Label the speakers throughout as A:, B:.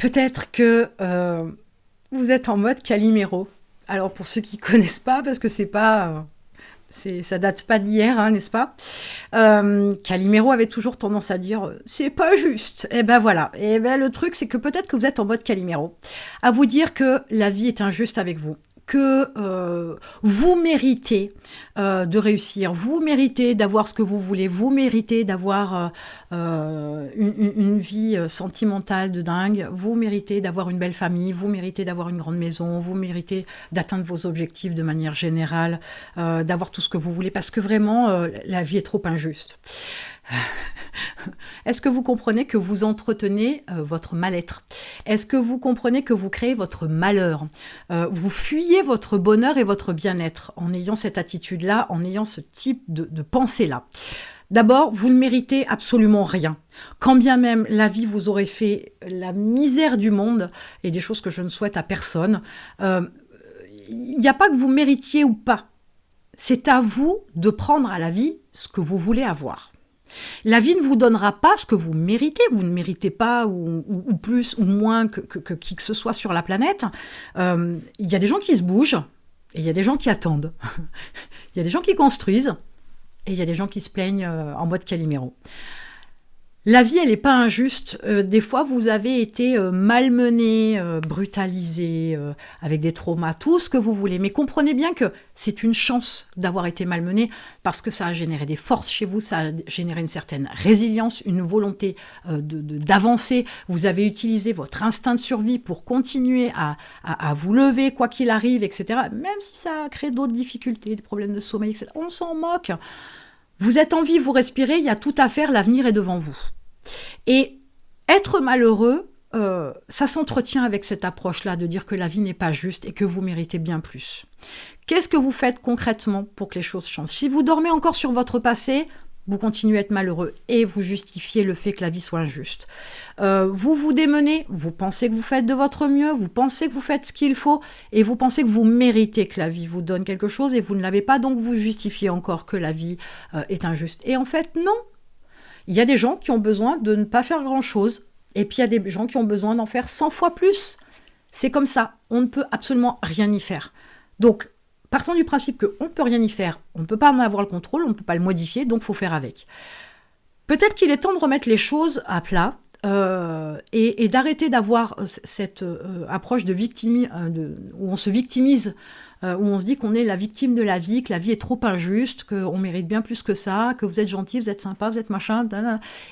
A: Peut-être que vous êtes en mode Calimero. Alors pour ceux qui connaissent pas, parce que ça date pas d'hier, hein, n'est-ce pas? Calimero avait toujours tendance à dire c'est pas juste. Et ben voilà. Et ben le truc c'est que peut-être que vous êtes en mode Calimero, à vous dire que la vie est injuste avec vous, que vous méritez de réussir, vous méritez d'avoir ce que vous voulez, vous méritez d'avoir une vie sentimentale de dingue, vous méritez d'avoir une belle famille, vous méritez d'avoir une grande maison, vous méritez d'atteindre vos objectifs de manière générale, d'avoir tout ce que vous voulez, parce que vraiment, la vie est trop injuste. Est-ce que vous comprenez que vous entretenez votre mal-être? Est-ce que vous comprenez que vous créez votre malheur? Vous fuyez votre bonheur et votre bien-être en ayant cette attitude-là, en ayant ce type de pensée-là. D'abord, vous ne méritez absolument rien. Quand bien même la vie vous aurait fait la misère du monde, et des choses que je ne souhaite à personne, il n'y a pas que vous méritiez ou pas. C'est à vous de prendre à la vie ce que vous voulez avoir. La vie ne vous donnera pas ce que vous méritez. Vous ne méritez pas ou plus ou moins que qui que ce soit sur la planète. Il y a des gens qui se bougent et il y a des gens qui attendent. Il y a des gens qui construisent et il y a des gens qui se plaignent en mode Calimero. La vie, elle n'est pas injuste. Des fois, vous avez été malmené, brutalisé, avec des traumas, tout ce que vous voulez. Mais comprenez bien que c'est une chance d'avoir été malmené parce que ça a généré des forces chez vous, ça a généré une certaine résilience, une volonté d'avancer. Vous avez utilisé votre instinct de survie pour continuer à vous lever, quoi qu'il arrive, etc. Même si ça a créé d'autres difficultés, des problèmes de sommeil, etc. On s'en moque. Vous êtes en vie, vous respirez, il y a tout à faire, l'avenir est devant vous. Et être malheureux, ça s'entretient avec cette approche-là de dire que la vie n'est pas juste et que vous méritez bien plus. Qu'est-ce que vous faites concrètement pour que les choses changent? Si vous dormez encore sur votre passé, vous continuez à être malheureux et vous justifiez le fait que la vie soit injuste. Vous vous démenez, vous pensez que vous faites de votre mieux, vous pensez que vous faites ce qu'il faut et vous pensez que vous méritez que la vie vous donne quelque chose et vous ne l'avez pas, donc vous justifiez encore que la vie est injuste. Et en fait, non. Il y a des gens qui ont besoin de ne pas faire grand-chose et puis il y a des gens qui ont besoin d'en faire 100 fois plus. C'est comme ça, on ne peut absolument rien y faire. Donc, partons du principe qu'on ne peut rien y faire, on ne peut pas en avoir le contrôle, on ne peut pas le modifier, donc il faut faire avec. Peut-être qu'il est temps de remettre les choses à plat et d'arrêter d'avoir cette approche de où on se victimise, où on se dit qu'on est la victime de la vie, que la vie est trop injuste, qu'on mérite bien plus que ça, que vous êtes gentil, vous êtes sympa, vous êtes machin,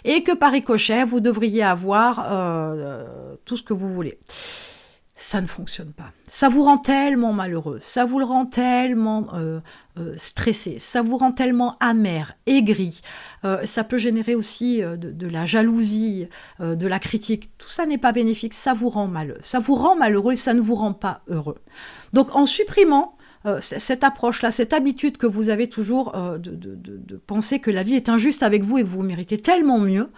A: et que par ricochet, vous devriez avoir tout ce que vous voulez. Ça ne fonctionne pas. Ça vous rend tellement malheureux, ça vous le rend tellement stressé, ça vous rend tellement amer, aigri. Ça peut générer aussi de la jalousie, de la critique. Tout ça n'est pas bénéfique, ça vous rend malheureux. Ça vous rend malheureux et ça ne vous rend pas heureux. Donc en supprimant cette approche-là, cette habitude que vous avez toujours de penser que la vie est injuste avec vous et que vous méritez tellement mieux,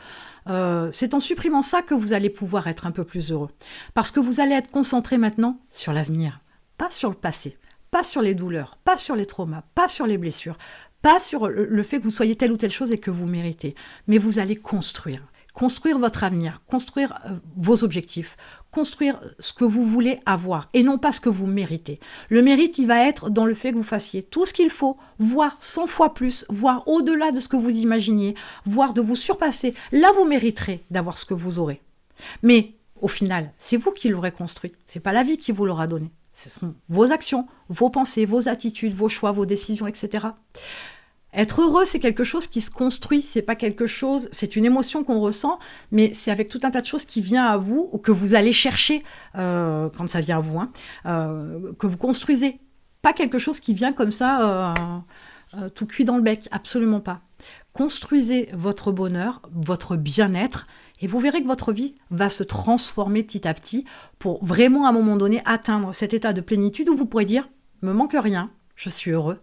A: c'est en supprimant ça que vous allez pouvoir être un peu plus heureux. Parce que vous allez être concentré maintenant sur l'avenir, pas sur le passé, pas sur les douleurs, pas sur les traumas, pas sur les blessures, pas sur le fait que vous soyez telle ou telle chose et que vous méritez. Mais vous allez construire votre avenir, construire vos objectifs, construire ce que vous voulez avoir et non pas ce que vous méritez. Le mérite, il va être dans le fait que vous fassiez tout ce qu'il faut, voire 100 fois plus, voire au-delà de ce que vous imaginiez, voire de vous surpasser. Là, vous mériterez d'avoir ce que vous aurez. Mais au final, c'est vous qui l'aurez construit. C'est pas la vie qui vous l'aura donné. Ce sont vos actions, vos pensées, vos attitudes, vos choix, vos décisions, etc. Être heureux, c'est quelque chose qui se construit, c'est pas quelque chose, c'est une émotion qu'on ressent, mais c'est avec tout un tas de choses qui vient à vous ou que vous allez chercher quand ça vient à vous, que vous construisez. Pas quelque chose qui vient comme ça, tout cuit dans le bec, absolument pas. Construisez votre bonheur, votre bien-être, et vous verrez que votre vie va se transformer petit à petit pour vraiment à un moment donné atteindre cet état de plénitude où vous pourrez dire « me manque rien, je suis heureux ».